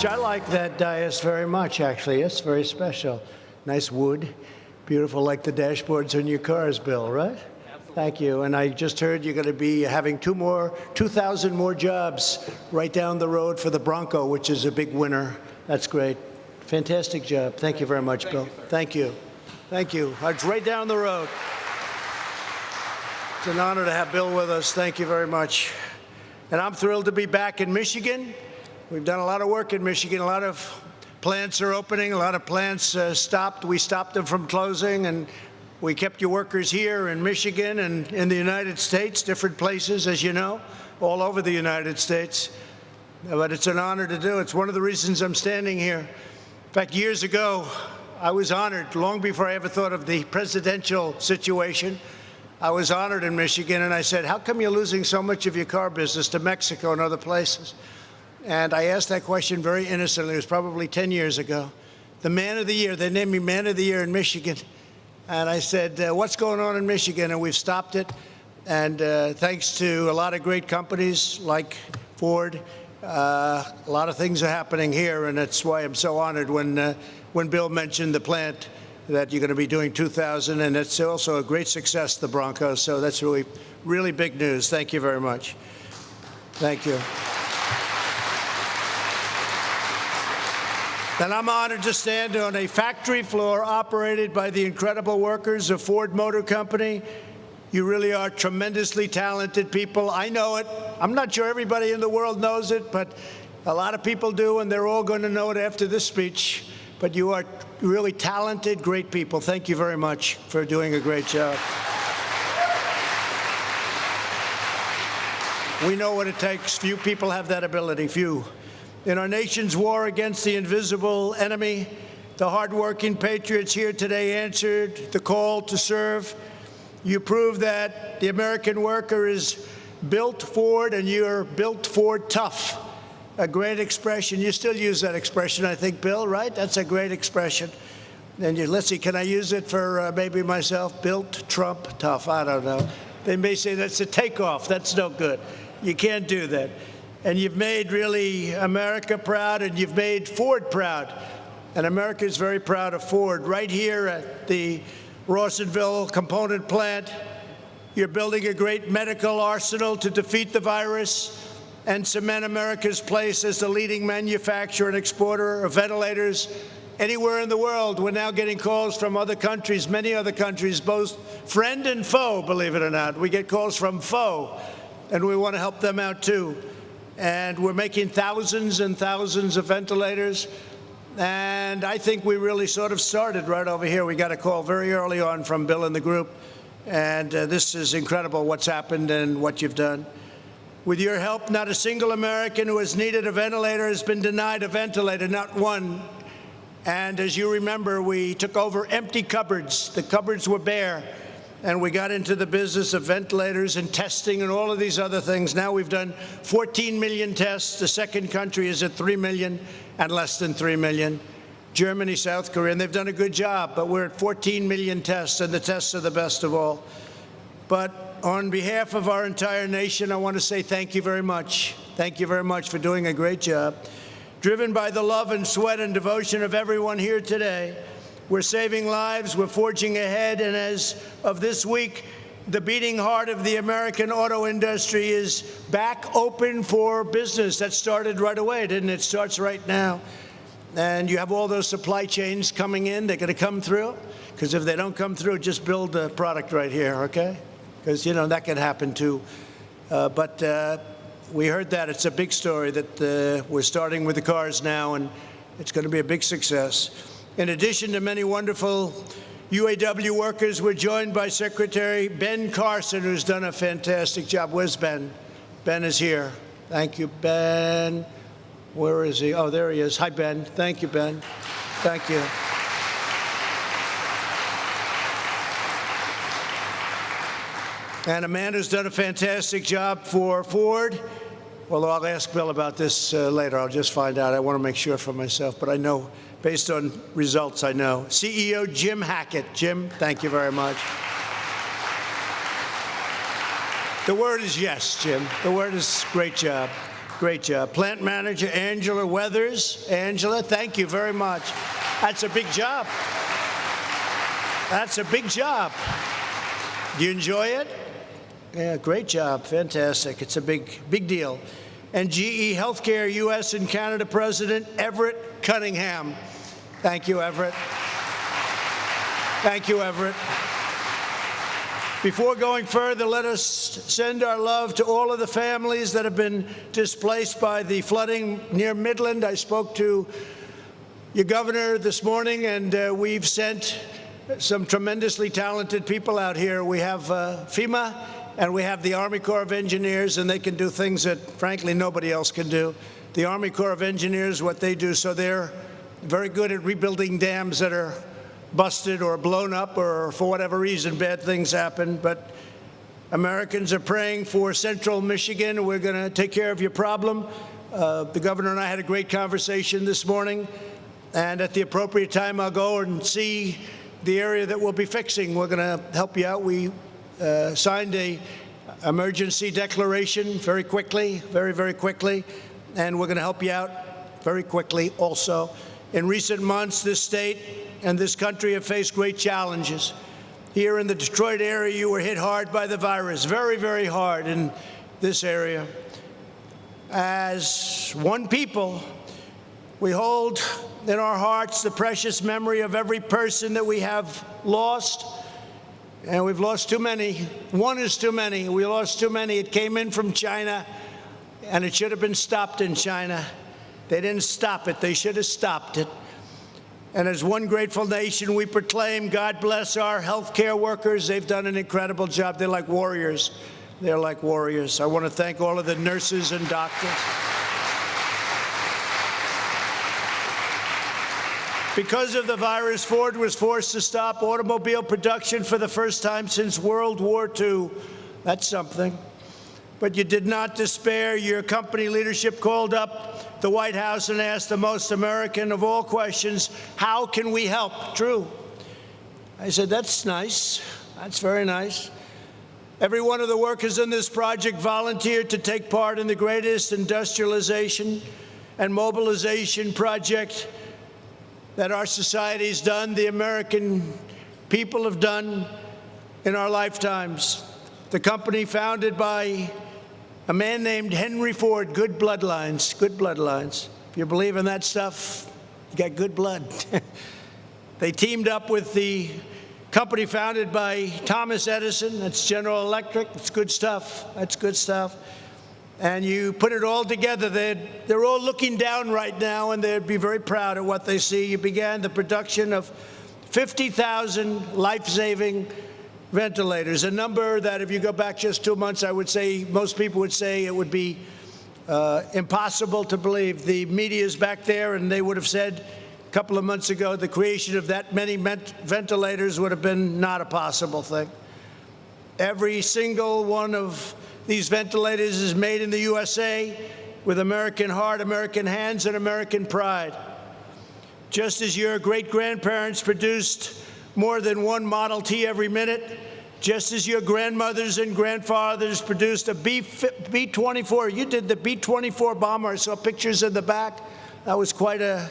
much. I like that dais very much, actually. It's very special. Nice wood, beautiful like the dashboards on your cars, Bill, right? Absolutely. Thank you. And I just heard you're going to be having 2,000 more jobs right down the road for the Bronco, which is a big winner. That's great. Fantastic job. Thank you very much, Bill. Thank you. Thank you. It's right down the road. It's an honor to have Bill with us. Thank you very much. And I'm thrilled to be back in Michigan. We've done a lot of work in Michigan. A lot of plants are opening. A lot of plants stopped. We stopped them from closing, and we kept your workers here in Michigan and in the United States, different places, as you know, all over the United States. But it's an honor to do. It's one of the reasons I'm standing here. In fact, years ago, I was honored, long before I ever thought of the presidential situation. I was honored in Michigan, and I said, how come you're losing so much of your car business to Mexico and other places? And I asked that question very innocently. It was probably 10 years ago. The Man of the Year, they named me Man of the Year in Michigan. And I said, what's going on in Michigan? And we've stopped it. And thanks to a lot of great companies like Ford, a lot of things are happening here. And that's why I'm so honored when Bill mentioned the plant that you're going to be doing 2,000. And it's also a great success, the Broncos. So that's really, really big news. Thank you very much. Thank you. And I'm honored to stand on a factory floor operated by the incredible workers of Ford Motor Company. You really are tremendously talented people. I know it. I'm not sure everybody in the world knows it, but a lot of people do, and they're all going to know it after this speech. But you are really talented, great people. Thank you very much for doing a great job. We know what it takes. Few people have that ability, few. In our nation's war against the invisible enemy, the hardworking patriots here today answered the call to serve. You prove that the American worker is built Ford, and you're built Ford tough. A great expression. You still use that expression, I think, Bill, right? That's a great expression. And let's see, can I use it for maybe myself? Built Trump tough. I don't know. They may say that's a takeoff. That's no good. You can't do that. And you've made really America proud, and you've made Ford proud. And America is very proud of Ford. Right here at the Rawsonville component plant, you're building a great medical arsenal to defeat the virus and cement America's place as the leading manufacturer and exporter of ventilators anywhere in the world. We're now getting calls from other countries, many other countries, both friend and foe, believe it or not. We get calls from foe, and we want to help them out, too. And we're making thousands and thousands of ventilators. And I think we really sort of started right over here. We got a call very early on from Bill and the group. And this is incredible what's happened and what you've done. With your help, not a single American who has needed a ventilator has been denied a ventilator, not one. And as you remember, we took over empty cupboards. The cupboards were bare. And we got into the business of ventilators and testing and all of these other things. Now we've done 14 million tests. The second country is at 3 million and less than 3 million. Germany, South Korea, and they've done a good job. But we're at 14 million tests, and the tests are the best of all. But on behalf of our entire nation, I want to say thank you very much. Thank you very much for doing a great job. Driven by the love and sweat and devotion of everyone here today, we're saving lives, we're forging ahead, and as of this week, the beating heart of the American auto industry is back open for business. That started right away, didn't it? It starts right now. And you have all those supply chains coming in. They're going to come through, because if they don't come through, just build the product right here, okay? Because, you know, that can happen, too. But we heard that. It's a big story that we're starting with the cars now, and it's going to be a big success. In addition to many wonderful UAW workers, we're joined by Secretary Ben Carson, who's done a fantastic job. Where's Ben? Ben is here. Thank you, Ben. Where is he? Oh, there he is. Hi, Ben. Thank you, Ben. Thank you. And Amanda's done a fantastic job for Ford. Well, I'll ask Bill about this later. I'll just find out. I want to make sure for myself, but I know. Based on results, I know. CEO Jim Hackett. Jim, thank you very much. The word is yes, Jim. The word is great job. Great job. Plant manager Angela Weathers. Angela, thank you very much. That's a big job. That's a big job. Do you enjoy it? Yeah, great job. Fantastic. It's a big deal. And GE Healthcare U.S. and Canada President Everett Cunningham. Thank you, Everett. Thank you, Everett. Before going further, let us send our love to all of the families that have been displaced by the flooding near Midland. I spoke to your governor this morning, and we've sent some tremendously talented people out here. We have FEMA, and we have the Army Corps of Engineers, and they can do things that, frankly, nobody else can do. The Army Corps of Engineers, what they do, so they're very good at rebuilding dams that are busted or blown up or for whatever reason bad things happen. But Americans are praying for central Michigan. We're going to take care of your problem. The governor and I had a great conversation this morning, and at the appropriate time I'll go and see the area that we'll be fixing. We're going to help you out. We signed a emergency declaration very quickly, very quickly, and we're going to help you out very quickly also. In recent months, this state and this country have faced great challenges. Here in the Detroit area, you were hit hard by the virus, very hard in this area. As one people, we hold in our hearts the precious memory of every person that we have lost. And we've lost too many. One is too many. We lost too many. It came in from China, and it should have been stopped in China. They didn't stop it. They should have stopped it. And as one grateful nation, we proclaim, God bless our healthcare workers. They've done an incredible job. They're like warriors. They're like warriors. I want to thank all of the nurses and doctors. Because of the virus, Ford was forced to stop automobile production for the first time since World War II. That's something. But you did not despair. Your company leadership called up the White House and asked the most American of all questions, how can we help? True. I said, that's nice. That's very nice. Every one of the workers in this project volunteered to take part in the greatest industrialization and mobilization project that our society's done, the American people have done in our lifetimes. The company founded by a man named Henry Ford, good bloodlines, good bloodlines. If you believe in that stuff, you got good blood. They teamed up with the company founded by Thomas Edison. That's General Electric. It's good stuff. That's good stuff. And you put it all together. They're all looking down right now, and they'd be very proud of what they see. You began the production of 50,000 life-saving ventilators, a number that if you go back just 2 months, I would say most people would say it would be impossible to believe. The media's back there, and they would have said a couple of months ago the creation of that many ventilators would have been not a possible thing. Every single one of these ventilators is made in the USA with American heart, American hands, and American pride. Just as your great-grandparents produced more than one Model T every minute, just as your grandmothers and grandfathers produced a B-24. You did the B-24 bomber. I saw pictures in the back. That was quite a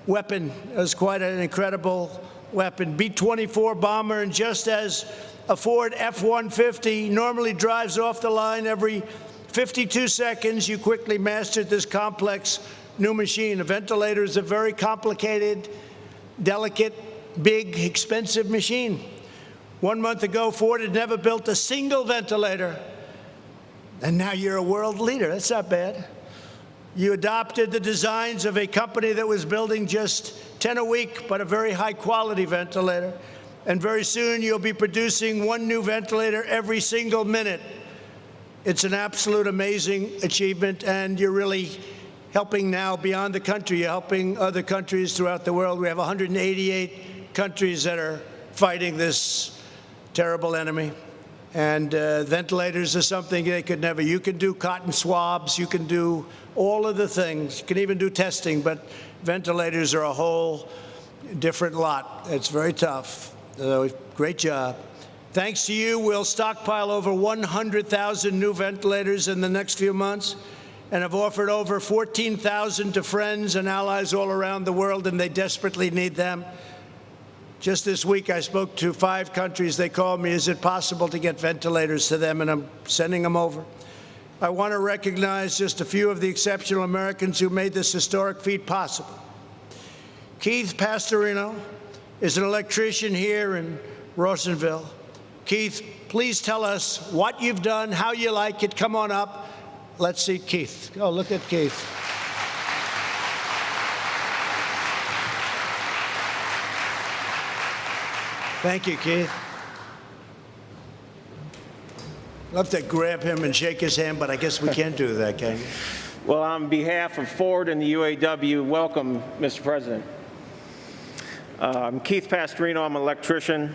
weapon. It was quite an incredible weapon. B-24 bomber, and just as a Ford F-150 normally drives off the line every 52 seconds, you quickly mastered this complex new machine. A ventilator is a very complicated, delicate, big, expensive machine. 1 month ago, Ford had never built a single ventilator. And now you're a world leader. That's not bad. You adopted the designs of a company that was building just 10 a week, but a very high-quality ventilator. And very soon, you'll be producing one new ventilator every single minute. It's an absolute amazing achievement, and you're really helping now beyond the country. You're helping other countries throughout the world. We have 188 countries that are fighting this terrible enemy. And ventilators are something they could never. You can do cotton swabs. You can do all of the things. You can even do testing. But ventilators are a whole different lot. It's very tough. Great job. Thanks to you, we'll stockpile over 100,000 new ventilators in the next few months. and have offered over 14,000 to friends and allies all around the world, and they desperately need them. Just this week, I spoke to 5 countries. They called me, is it possible to get ventilators to them? And I'm sending them over. I want to recognize just a few of the exceptional Americans who made this historic feat possible. Keith Pastorino is an electrician here in Rawsonville. Keith, please tell us what you've done, how you like it. Come on up. Let's see Keith. Oh, look at Keith. Thank you, Keith. Love to grab him and shake his hand, but I guess we can't do that, can you? Well, on behalf of Ford and the UAW, welcome, Mr. President. I'm Keith Pastorino. I'm an electrician.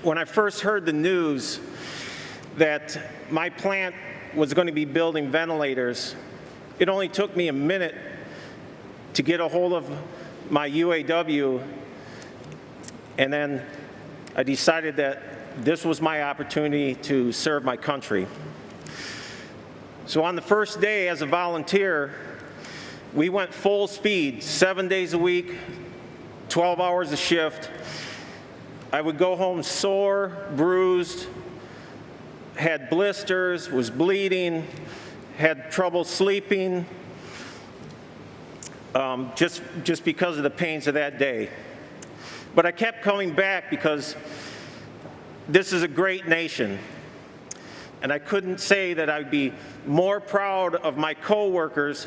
When I first heard the news that my plant was going to be building ventilators, it only took me a minute to get a hold of my UAW, and then I decided that this was my opportunity to serve my country. So on the first day as a volunteer, we went full speed, 7 days a week, 12 hours a shift. I would go home sore, bruised, had blisters, was bleeding, had trouble sleeping, just because of the pains of that day. But I kept coming back because this is a great nation, and I couldn't say that I'd be more proud of my coworkers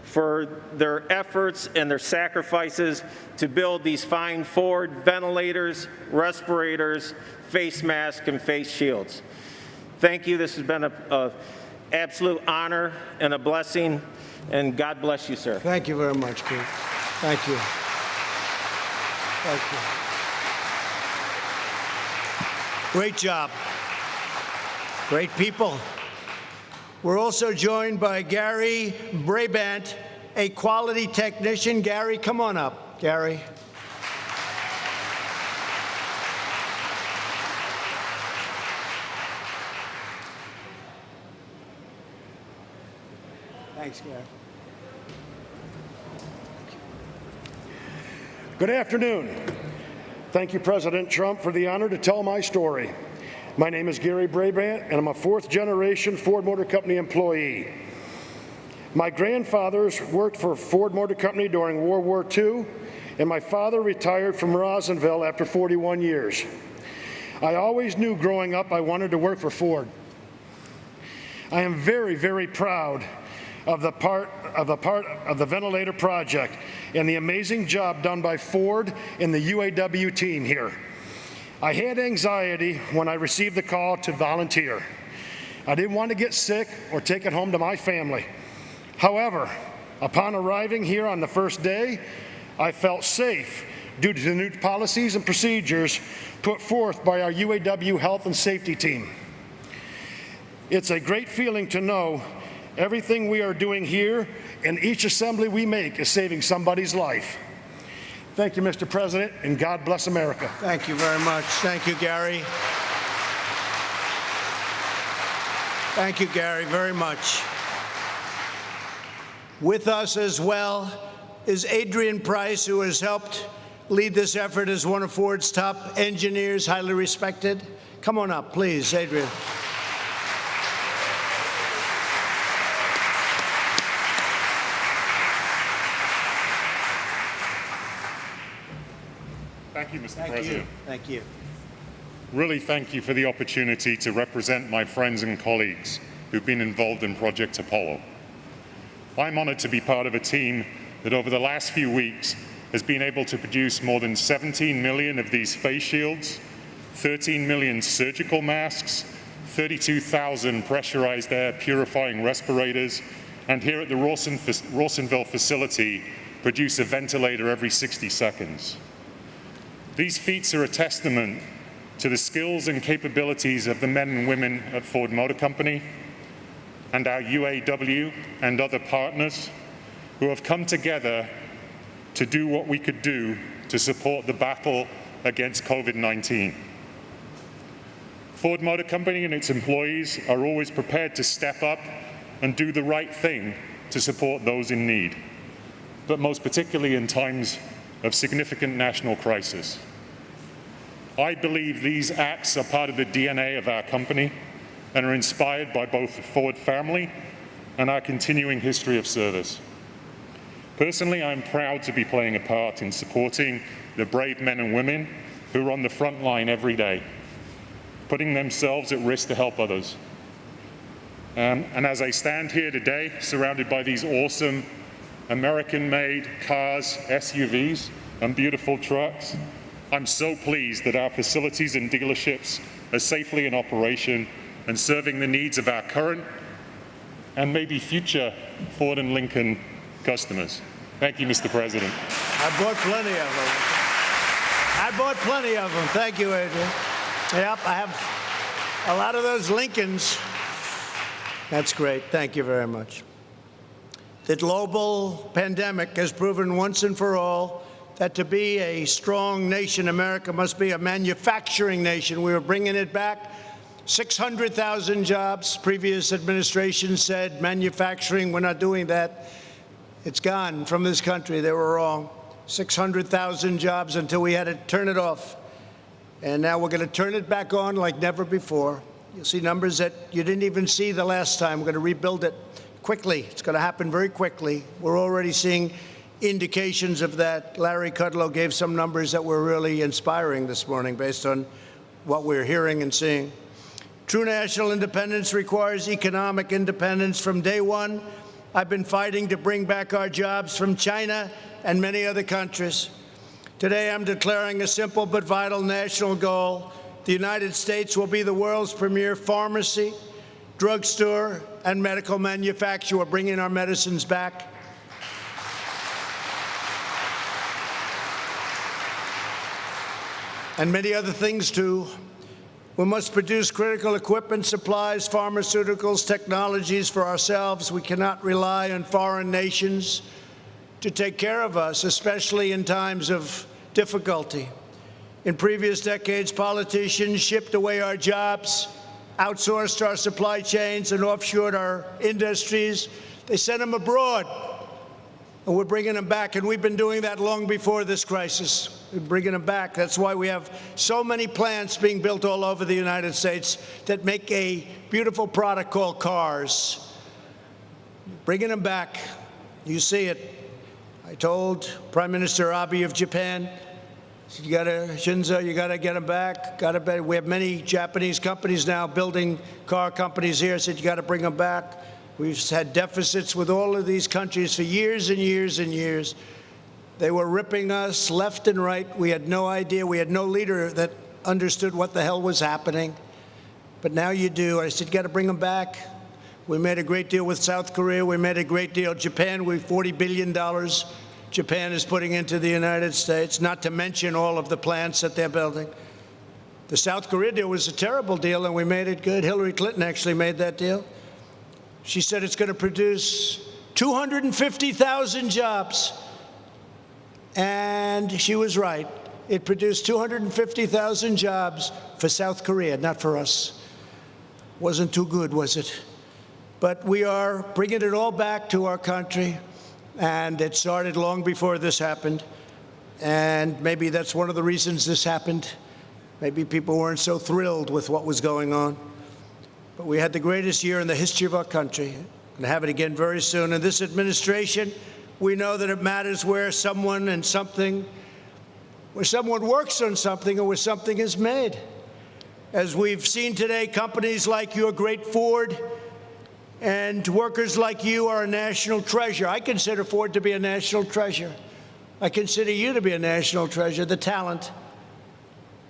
for their efforts and their sacrifices to build these fine Ford ventilators, respirators, face masks, and face shields. Thank you. This has been an absolute honor and a blessing, and God bless you, sir. Thank you very much, Keith. Thank you. Thank you. Great job. Great people. We're also joined by Gary Brabant, a quality technician. Gary, come on up. Gary. Thanks, Gary. Good afternoon. Thank you, President Trump, for the honor to tell my story. My name is Gary Brabant, and I'm a 4th-generation Ford Motor Company employee. My grandfathers worked for Ford Motor Company during World War II, and my father retired from Rawsonville after 41 years. I always knew growing up I wanted to work for Ford. I am very, very proud of the ventilator project and the amazing job done by Ford and the UAW team here. I had anxiety when I received the call to volunteer. I didn't want to get sick or take it home to my family. However, upon arriving here on the first day, I felt safe due to the new policies and procedures put forth by our UAW health and safety team. It's a great feeling to know everything we are doing here and each assembly we make is saving somebody's life. Thank you, Mr. President, and God bless America. Thank you very much. Thank you, Gary. Thank you, Gary, very much. With us as well is Adrian Price, who has helped lead this effort as one of Ford's top engineers, highly respected. Come on up, please, Adrian. Thank you, Mr. President. Thank you. Really thank you for the opportunity to represent my friends and colleagues who've been involved in Project Apollo. I'm honored to be part of a team that over the last few weeks has been able to produce more than 17 million of these face shields, 13 million surgical masks, 32,000 pressurized air purifying respirators, and here at the Rawsonville facility, produce a ventilator every 60 seconds. These feats are a testament to the skills and capabilities of the men and women at Ford Motor Company and our UAW and other partners who have come together to do what we could do to support the battle against COVID-19. Ford Motor Company and its employees are always prepared to step up and do the right thing to support those in need, but most particularly in times of significant national crisis. I believe these acts are part of the DNA of our company and are inspired by both the Ford family and our continuing history of service. Personally, I'm proud to be playing a part in supporting the brave men and women who are on the front line every day, putting themselves at risk to help others. And as I stand here today, surrounded by these awesome American-made cars, SUVs, and beautiful trucks, I'm so pleased that our facilities and dealerships are safely in operation and serving the needs of our current and maybe future Ford and Lincoln customers. Thank you, Mr. President. I bought plenty of them. Thank you, Adrian. Yep, I have a lot of those Lincolns. That's great. Thank you very much. The global pandemic has proven once and for all that to be a strong nation, America must be a manufacturing nation. We are bringing it back. 600,000 jobs. Previous administration said manufacturing, we're not doing that. It's gone from this country. They were wrong. 600,000 jobs until we had to turn it off. And now we're going to turn it back on like never before. You'll see numbers that you didn't even see the last time. We're going to rebuild it quickly. It's going to happen very quickly. We're already seeing indications of that. Larry Kudlow gave some numbers that were really inspiring this morning based on what we're hearing and seeing. True national independence requires economic independence. From day one, I've been fighting to bring back our jobs from China and many other countries. Today, I'm declaring a simple but vital national goal. The United States will be the world's premier pharmacy, drugstore, and medical manufacturer. We're bringing our medicines back. And many other things, too. We must produce critical equipment, supplies, pharmaceuticals, technologies for ourselves. We cannot rely on foreign nations to take care of us, especially in times of difficulty. In previous decades, politicians shipped away our jobs, outsourced our supply chains, and offshored our industries. They sent them abroad, and we're bringing them back. And we've been doing that long before this crisis. We're bringing them back. That's why we have so many plants being built all over the United States that make a beautiful product called cars. Bringing them back. You see it. I told Prime Minister Abe of Japan, Shinzo, you got to get them back. We have many Japanese companies now building car companies here. I said, you got to bring them back. We've had deficits with all of these countries for years and years and years. They were ripping us left and right. We had no idea. We had no leader that understood what the hell was happening. But now you do. I said, you got to bring them back. We made a great deal with South Korea. We made a great deal. Japan, we $40 billion. Japan is putting into the United States, not to mention all of the plants that they're building. The South Korea deal was a terrible deal, and we made it good. Hillary Clinton actually made that deal. She said it's going to produce 250,000 jobs. And she was right. It produced 250,000 jobs for South Korea, not for us. Wasn't too good, was it? But we are bringing it all back to our country. And it started long before this happened. And maybe that's one of the reasons this happened. Maybe people weren't so thrilled with what was going on. But we had the greatest year in the history of our country. And have it again very soon. In this administration, we know that it matters where someone and something, where someone works on something or where something is made. As we've seen today, companies like your great Ford and workers like you are a national treasure. I consider Ford to be a national treasure. I consider you to be a national treasure, the talent,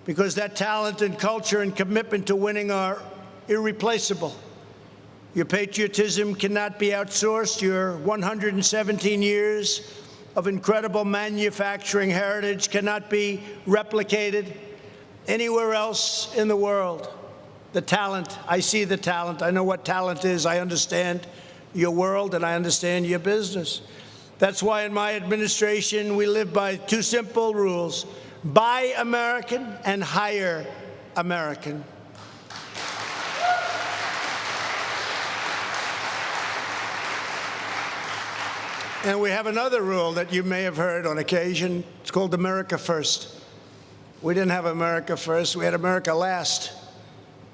because that talent and culture and commitment to winning are irreplaceable. Your patriotism cannot be outsourced. Your 117 years of incredible manufacturing heritage cannot be replicated anywhere else in the world. The talent, I see the talent. I know what talent is. I understand your world and I understand your business. That's why in my administration we live by two simple rules: buy American and hire American. And we have another rule that you may have heard on occasion. It's called America First. We didn't have America first. We had America last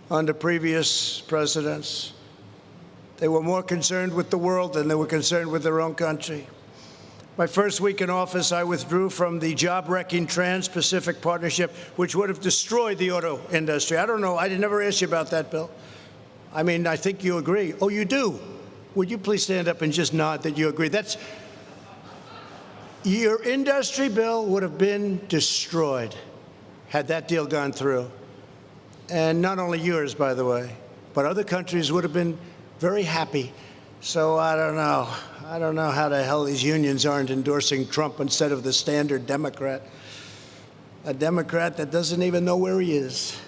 under previous presidents. They were more concerned with the world than they were concerned with their own country. My first week in office, I withdrew from the job-wrecking Trans-Pacific Partnership, which would have destroyed the auto industry. I don't know. I never asked you about that, Bill. I mean, I think you agree. Oh, you do? Would you please stand up and just nod that you agree? That's your industry, Bill, would have been destroyed had that deal gone through. And not only yours, by the way, but other countries would have been very happy. So I don't know. I don't know how the hell these unions aren't endorsing Trump instead of the standard Democrat. A Democrat that doesn't even know where he is.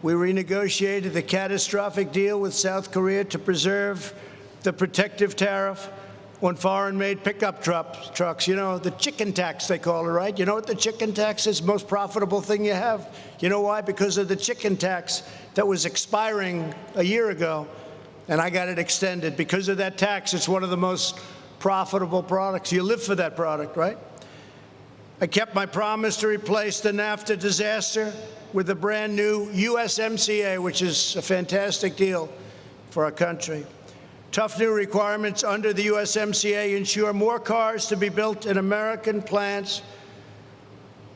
We renegotiated the catastrophic deal with South Korea to preserve the protective tariff on foreign-made pickup trucks. You know, the chicken tax, they call it, right? You know what the chicken tax is? Most profitable thing you have. You know why? Because of the chicken tax that was expiring a year ago, and I got it extended. Because of that tax, it's one of the most profitable products. You live for that product, right? I kept my promise to replace the NAFTA disaster with a brand new USMCA, which is a fantastic deal for our country. Tough new requirements under the USMCA ensure more cars to be built in American plants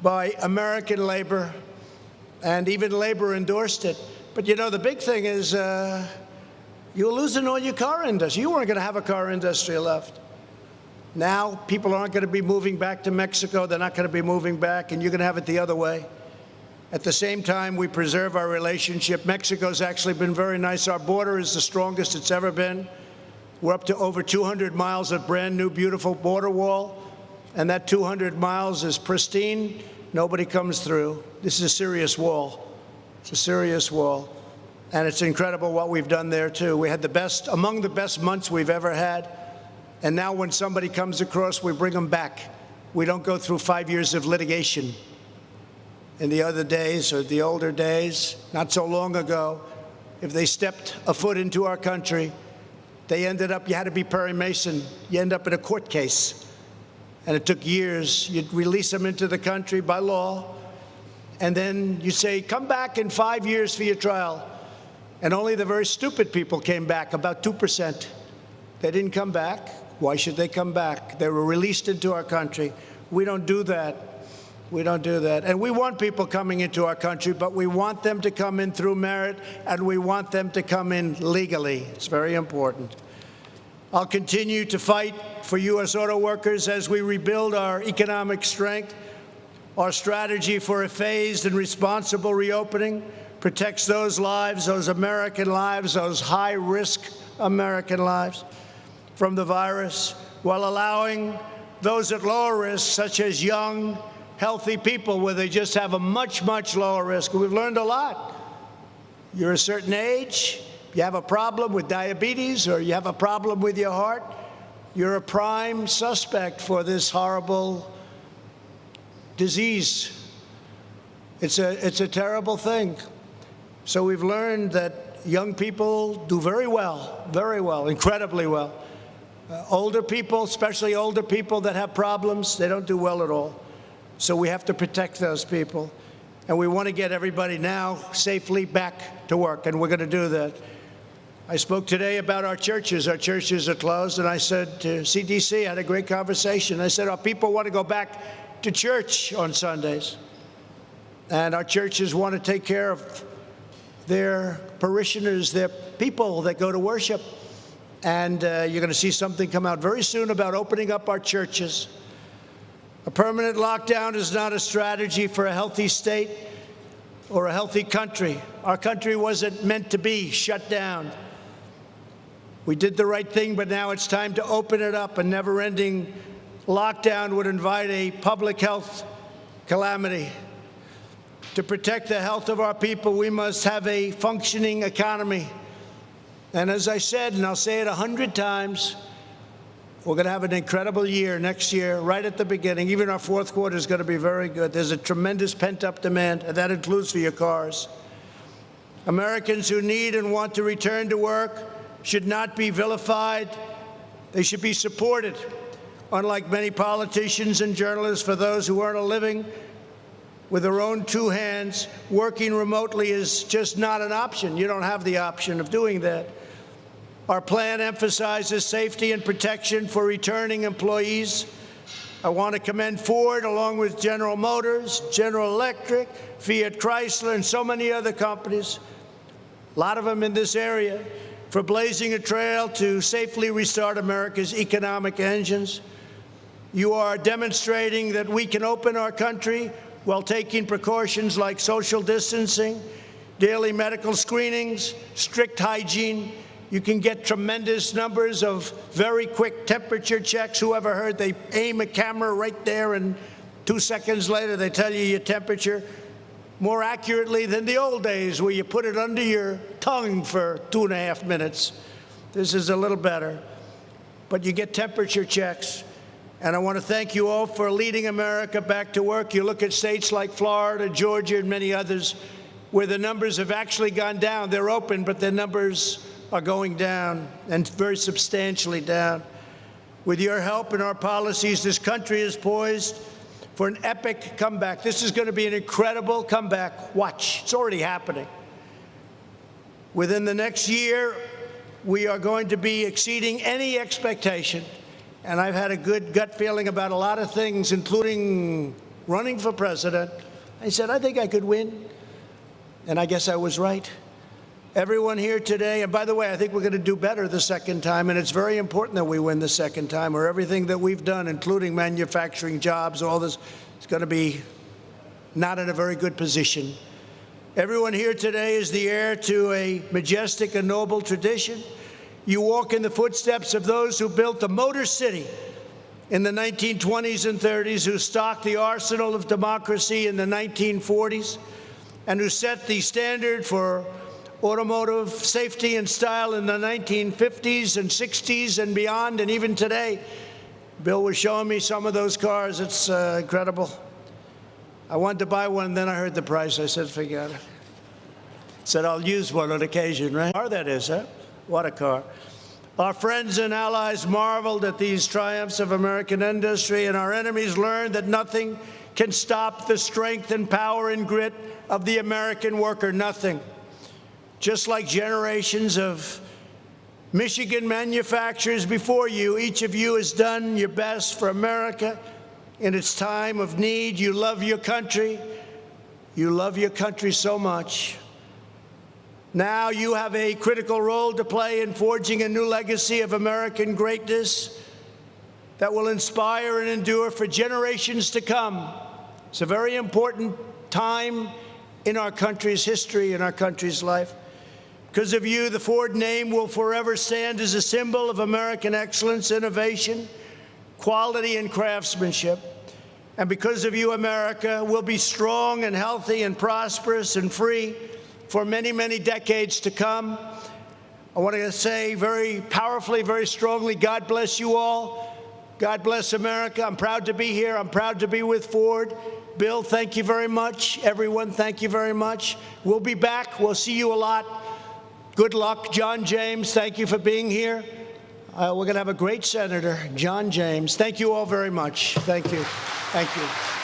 by American labor, and even labor endorsed it. But you know, the big thing is you're losing all your car industry. You weren't going to have a car industry left. Now people aren't going to be moving back to Mexico. They're not going to be moving back, and you're going to have it the other way. At the same time, we preserve our relationship. Mexico's actually been very nice. Our border is the strongest it's ever been. We're up to over 200 miles of brand new, beautiful border wall, and that 200 miles is pristine. Nobody comes through. This is a serious wall. It's a serious wall. And it's incredible what we've done there, too. We had the best, among the best months we've ever had. And now when somebody comes across, we bring them back. We don't go through 5 years of litigation. In the other days, or the older days, not so long ago, if they stepped a foot into our country, they ended up, you had to be Perry Mason. You end up in a court case. And it took years. You'd release them into the country by law. And then you say, come back in 5 years for your trial. And only the very stupid people came back, about 2%. They didn't come back. Why should they come back? They were released into our country. We don't do that. We don't do that. And we want people coming into our country, but we want them to come in through merit, and we want them to come in legally. It's very important. I'll continue to fight for U.S. auto workers as we rebuild our economic strength. Our strategy for a phased and responsible reopening protects those lives, those American lives, those high-risk American lives from the virus, while allowing those at lower risk, such as young, healthy people, where they just have a much, much lower risk. We've learned a lot. You're a certain age, you have a problem with diabetes, or you have a problem with your heart, you're a prime suspect for this horrible disease. It's a terrible thing. So we've learned that young people do very well, incredibly well. Older people, especially older people that have problems, they don't do well at all. So we have to protect those people. And we want to get everybody now safely back to work, and we're going to do that. I spoke today about our churches. Our churches are closed, and I said to CDC, I had a great conversation. I said, our people want to go back to church on Sundays. And our churches want to take care of their parishioners, their people that go to worship. And you're going to see something come out very soon about opening up our churches. A permanent lockdown is not a strategy for a healthy state or a healthy country. Our country wasn't meant to be shut down. We did the right thing, but now it's time to open it up. A never-ending lockdown would invite a public health calamity. To protect the health of our people, we must have a functioning economy. And as I said, and I'll say it 100 times, we're going to have an incredible year next year, right at the beginning. Even our fourth quarter is going to be very good. There's a tremendous pent-up demand, and that includes for your cars. Americans who need and want to return to work should not be vilified. They should be supported. Unlike many politicians and journalists, for those who earn a living with their own two hands, working remotely is just not an option. You don't have the option of doing that. Our plan emphasizes safety and protection for returning employees. I want to commend Ford, along with General Motors, General Electric, Fiat Chrysler, and so many other companies, a lot of them in this area, for blazing a trail to safely restart America's economic engines. You are demonstrating that we can open our country while taking precautions like social distancing, daily medical screenings, strict hygiene. You can get tremendous numbers of very quick temperature checks. Whoever heard they aim a camera right there and 2 seconds later they tell you your temperature more accurately than the old days where you put it under your tongue for 2.5 minutes. This is a little better, but you get temperature checks. And I want to thank you all for leading America back to work. You look at states like Florida, Georgia, and many others where the numbers have actually gone down. They're open, but their numbers are going down, and very substantially down. With your help and our policies, this country is poised for an epic comeback. This is going to be an incredible comeback. Watch. It's already happening. Within the next year, we are going to be exceeding any expectation. And I've had a good gut feeling about a lot of things, including running for president. I said, I think I could win. And I guess I was right. Everyone here today, and by the way, I think we're going to do better the second time, and it's very important that we win the second time, or everything that we've done, including manufacturing jobs, all this, is going to be not in a very good position. Everyone here today is the heir to a majestic and noble tradition. You walk in the footsteps of those who built the Motor City in the 1920s and 30s, who stocked the arsenal of democracy in the 1940s, and who set the standard for automotive safety and style in the 1950s and 60s and beyond, and even today. Bill was showing me some of those cars. It's incredible. I wanted to buy one, then I heard the price. I said, forget it. Said, I'll use one on occasion, right? Car that is, huh? What a car. Our friends and allies marveled at these triumphs of American industry, and our enemies learned that nothing can stop the strength and power and grit of the American worker. Nothing. Just like generations of Michigan manufacturers before you, each of you has done your best for America in its time of need. You love your country. You love your country so much. Now you have a critical role to play in forging a new legacy of American greatness that will inspire and endure for generations to come. It's a very important time in our country's history, in our country's life. Because of you, the Ford name will forever stand as a symbol of American excellence, innovation, quality, and craftsmanship. And because of you, America will be strong and healthy and prosperous and free for many, many decades to come. I want to say very powerfully, very strongly, God bless you all. God bless America. I'm proud to be here. I'm proud to be with Ford. Bill, thank you very much. Everyone, thank you very much. We'll be back. We'll see you a lot. Good luck. John James, thank you for being here. We're going to have a great senator, John James. Thank you all very much. Thank you. Thank you.